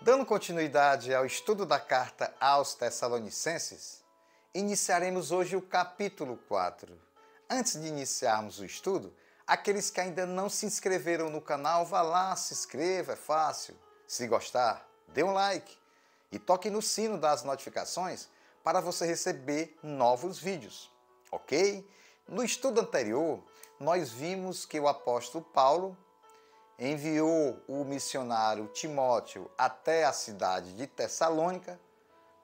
Dando continuidade ao estudo da carta aos Tessalonicenses, iniciaremos hoje o capítulo 4. Antes de iniciarmos o estudo, aqueles que ainda não se inscreveram no canal, vá lá, se inscreva, é fácil. Se gostar, dê um like e toque no sino das notificações para você receber novos vídeos, ok? No estudo anterior, nós vimos que o apóstolo Paulo enviou o missionário Timóteo até a cidade de Tessalônica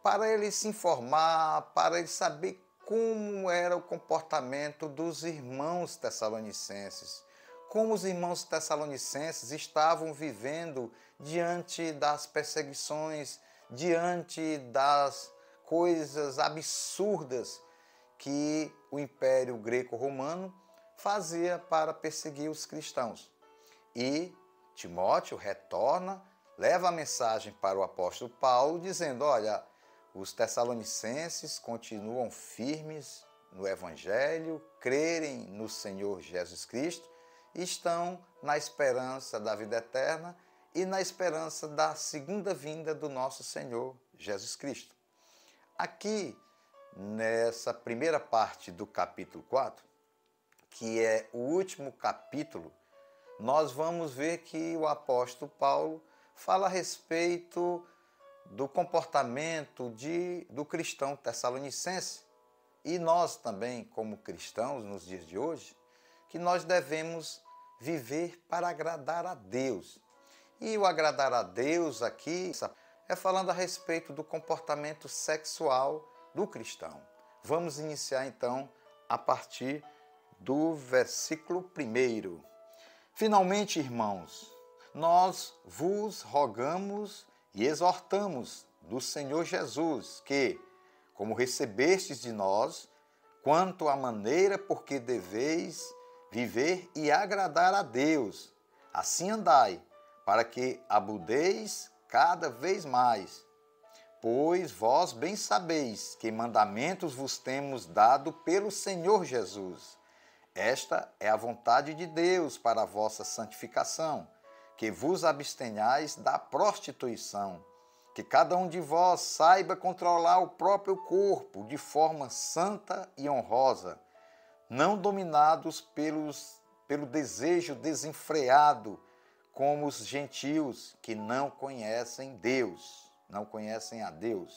para ele se informar, para ele saber como era o comportamento dos irmãos tessalonicenses, como os irmãos tessalonicenses estavam vivendo diante das perseguições, diante das coisas absurdas que o Império Greco-Romano fazia para perseguir os cristãos. E Timóteo retorna, leva a mensagem para o apóstolo Paulo, dizendo, olha, os tessalonicenses continuam firmes no Evangelho, crerem no Senhor Jesus Cristo, e estão na esperança da vida eterna e na esperança da segunda vinda do nosso Senhor Jesus Cristo. Aqui, nessa primeira parte do capítulo 4, que é o último capítulo, nós vamos ver que o apóstolo Paulo fala a respeito do comportamento do cristão tessalonicense e nós também, como cristãos nos dias de hoje, que nós devemos viver para agradar a Deus. E o agradar a Deus aqui é falando a respeito do comportamento sexual do cristão. Vamos iniciar então a partir do versículo 1. Finalmente, irmãos, nós vos rogamos e exortamos do Senhor Jesus que, como recebestes de nós, quanto à maneira por que deveis viver e agradar a Deus, assim andai, para que abudeis cada vez mais. Pois vós bem sabeis que mandamentos vos temos dado pelo Senhor Jesus. Esta é a vontade de Deus para a vossa santificação, que vos abstenhais da prostituição, que cada um de vós saiba controlar o próprio corpo de forma santa e honrosa, não dominados pelo desejo desenfreado, como os gentios que não conhecem Deus, não conhecem a Deus,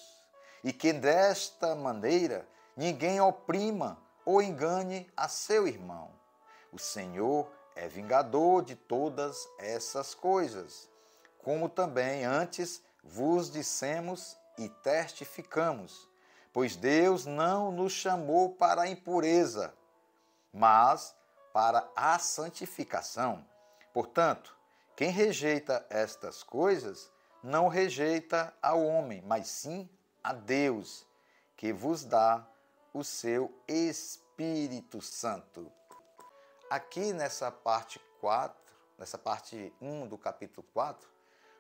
e que desta maneira ninguém oprima ou engane a seu irmão. O Senhor é vingador de todas essas coisas, como também antes vos dissemos e testificamos, pois Deus não nos chamou para a impureza, mas para a santificação. Portanto, quem rejeita estas coisas não rejeita ao homem, mas sim a Deus, que vos dá o seu Espírito Santo. Aqui nessa parte 4, nessa parte 1 do capítulo 4,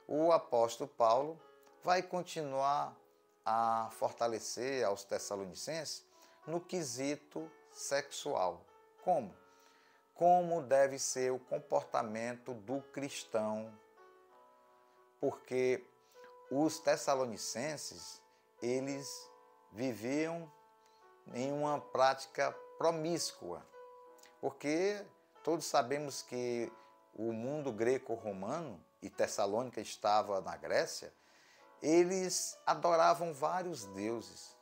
o apóstolo Paulo vai continuar a fortalecer aos tessalonicenses no quesito sexual. Como? Como deve ser o comportamento do cristão? Porque os tessalonicenses, eles viviam em uma prática promíscua, porque todos sabemos que o mundo greco-romano, e Tessalônica estava na Grécia, eles adoravam vários deuses,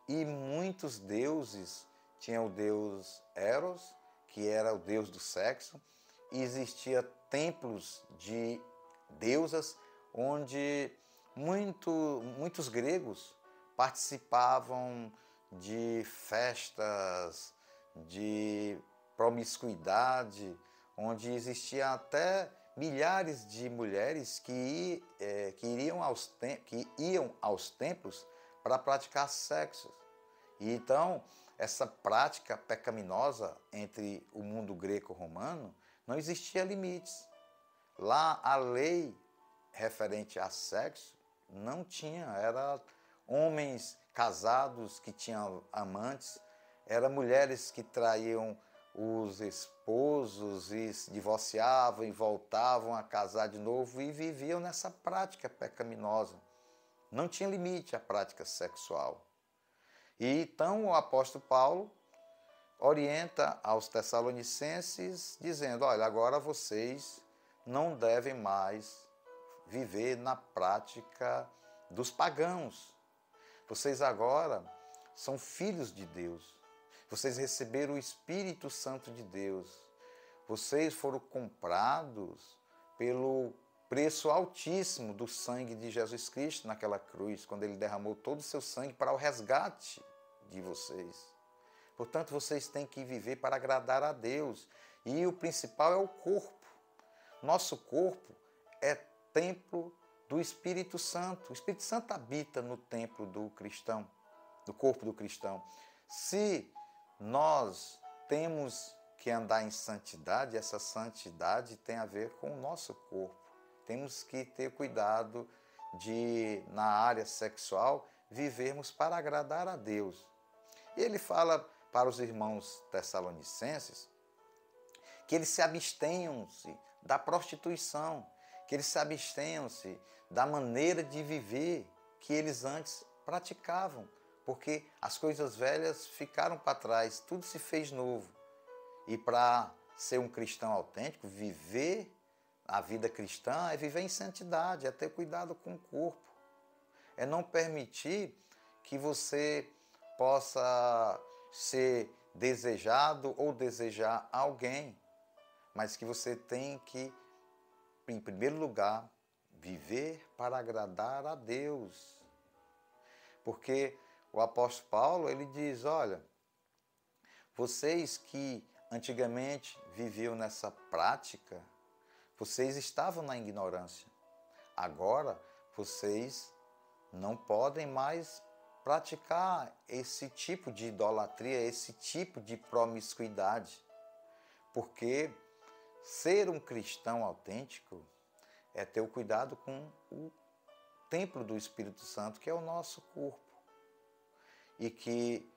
e muitos deuses tinham o deus Eros, que era o deus do sexo, e existia templos de deusas, onde muitos gregos participavam de festas, de promiscuidade, onde existiam até milhares de mulheres que iam aos templos para praticar sexo. E então, essa prática pecaminosa entre o mundo greco-romano não existia limites. Lá, a lei referente a sexo não tinha, era homens casados que tinham amantes, eram mulheres que traíam os esposos e se divorciavam e voltavam a casar de novo e viviam nessa prática pecaminosa. Não tinha limite a prática sexual. E então o apóstolo Paulo orienta aos Tessalonicenses dizendo, olha, agora vocês não devem mais viver na prática dos pagãos. Vocês agora são filhos de Deus. Vocês receberam o Espírito Santo de Deus. Vocês foram comprados pelo preço altíssimo do sangue de Jesus Cristo naquela cruz, quando ele derramou todo o seu sangue para o resgate de vocês. Portanto, vocês têm que viver para agradar a Deus. E o principal é o corpo. Nosso corpo é templo do Espírito Santo. O Espírito Santo habita no templo do cristão, no corpo do cristão. Se nós temos que andar em santidade, essa santidade tem a ver com o nosso corpo. Temos que ter cuidado de, na área sexual, vivermos para agradar a Deus. E ele fala para os irmãos tessalonicenses que eles se abstenham-se da prostituição, que eles se abstenham-se da maneira de viver que eles antes praticavam, porque as coisas velhas ficaram para trás, tudo se fez novo. E para ser um cristão autêntico, viver a vida cristã é viver em santidade, é ter cuidado com o corpo, é não permitir que você possa ser desejado ou desejar alguém, mas que você tem que, em primeiro lugar, viver para agradar a Deus. Porque o apóstolo Paulo, ele diz, olha, vocês que antigamente viviam nessa prática, vocês estavam na ignorância. Agora, vocês não podem mais praticar esse tipo de idolatria, esse tipo de promiscuidade. Porque ser um cristão autêntico é ter o cuidado com o templo do Espírito Santo, que é o nosso corpo. E que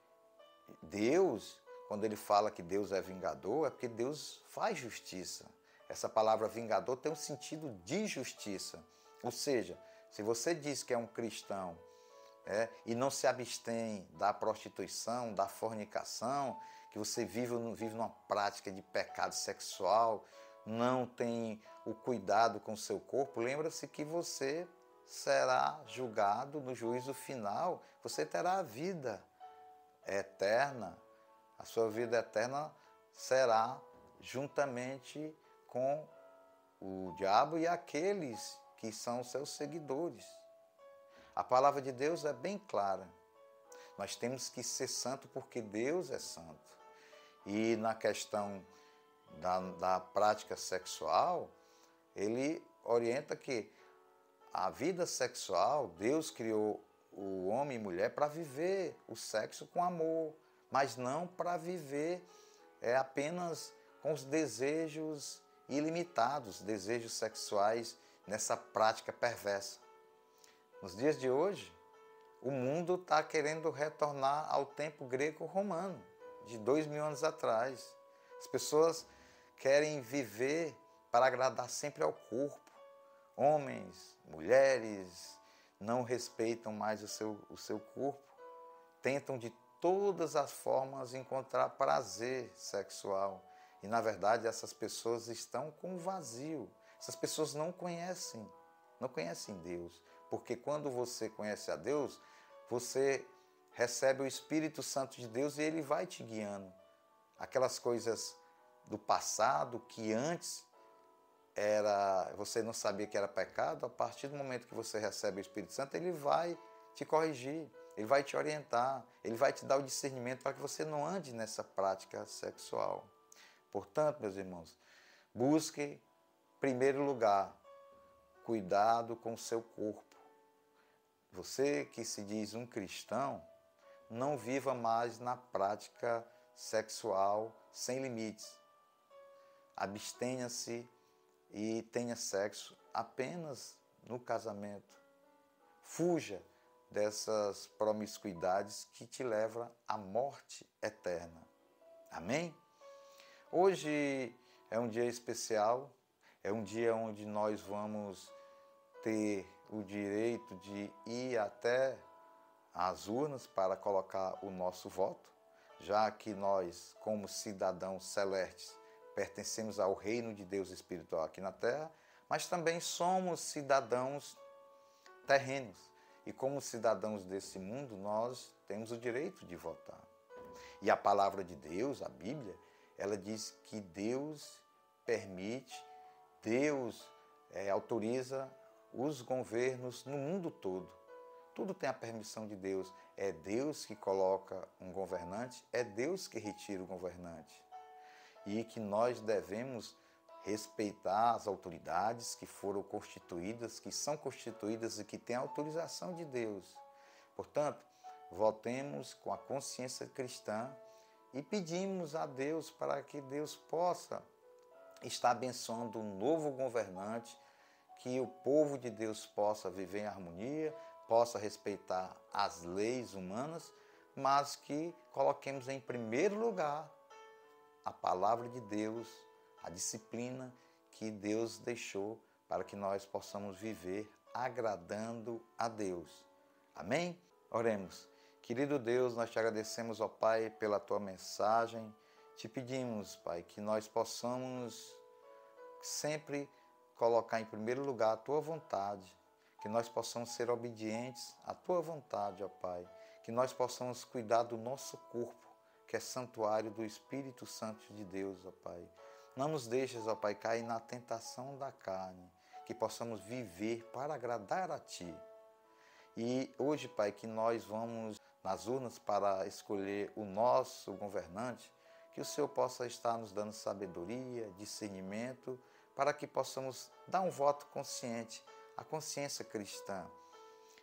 Deus, quando ele fala que Deus é vingador, é porque Deus faz justiça. Essa palavra vingador tem um sentido de justiça. Ou seja, se você diz que é um cristão e não se abstém da prostituição, da fornicação, que você vive numa prática de pecado sexual, não tem o cuidado com o seu corpo, lembra-se que você será julgado no juízo final, você terá a vida eterna. A sua vida eterna será juntamente com o diabo e aqueles que são seus seguidores. A palavra de Deus é bem clara. Nós temos que ser santo porque Deus é santo. E na questão da prática sexual, ele orienta que a vida sexual, Deus criou o homem e mulher para viver o sexo com amor, mas não para viver apenas com os desejos ilimitados, desejos sexuais nessa prática perversa. Nos dias de hoje, o mundo está querendo retornar ao tempo greco-romano, de 2000 anos atrás. As pessoas querem viver para agradar sempre ao corpo. Homens, mulheres, não respeitam mais o seu corpo, tentam de todas as formas encontrar prazer sexual. E, na verdade, essas pessoas estão com um vazio. Essas pessoas não conhecem Deus. Porque quando você conhece a Deus, você recebe o Espírito Santo de Deus e ele vai te guiando. Aquelas coisas do passado que antes você não sabia que era pecado, a partir do momento que você recebe o Espírito Santo, ele vai te corrigir, ele vai te orientar, ele vai te dar o discernimento para que você não ande nessa prática sexual. Portanto, meus irmãos, busque, em primeiro lugar, cuidado com o seu corpo. Você que se diz um cristão, não viva mais na prática sexual sem limites. Abstenha-se e tenha sexo apenas no casamento. Fuja dessas promiscuidades que te levam à morte eterna. Amém? Hoje é um dia especial, é um dia onde nós vamos ter o direito de ir até as urnas para colocar o nosso voto, já que nós, como cidadãos celestes, pertencemos ao reino de Deus espiritual aqui na terra, mas também somos cidadãos terrenos. E como cidadãos desse mundo, nós temos o direito de votar. E a palavra de Deus, a Bíblia, ela diz que Deus permite, Deus autoriza os governos no mundo todo. Tudo tem a permissão de Deus. É Deus que coloca um governante, é Deus que retira o governante. E que nós devemos respeitar as autoridades que foram constituídas, que são constituídas e que têm a autorização de Deus. Portanto, votemos com a consciência cristã e pedimos a Deus para que Deus possa estar abençoando um novo governante, que o povo de Deus possa viver em harmonia, possa respeitar as leis humanas, mas que coloquemos em primeiro lugar a palavra de Deus, a disciplina que Deus deixou para que nós possamos viver agradando a Deus. Amém? Oremos. Querido Deus, nós te agradecemos, ó Pai, pela tua mensagem. Te pedimos, Pai, que nós possamos sempre colocar em primeiro lugar a tua vontade, que nós possamos ser obedientes à tua vontade, ó Pai, que nós possamos cuidar do nosso corpo, que é santuário do Espírito Santo de Deus, ó Pai. Não nos deixes, ó Pai, cair na tentação da carne, que possamos viver para agradar a Ti. E hoje, Pai, que nós vamos nas urnas para escolher o nosso governante, que o Senhor possa estar nos dando sabedoria, discernimento, para que possamos dar um voto consciente, a consciência cristã.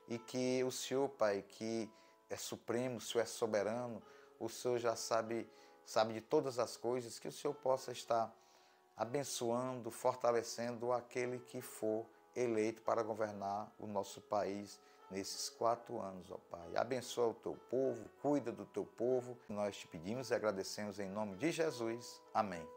E que o Senhor, Pai, que é supremo, o Senhor é soberano, o Senhor já sabe de todas as coisas, que o Senhor possa estar abençoando, fortalecendo aquele que for eleito para governar o nosso país nesses 4 anos, ó Pai. Abençoa o teu povo, cuida do teu povo. Nós te pedimos e agradecemos em nome de Jesus. Amém.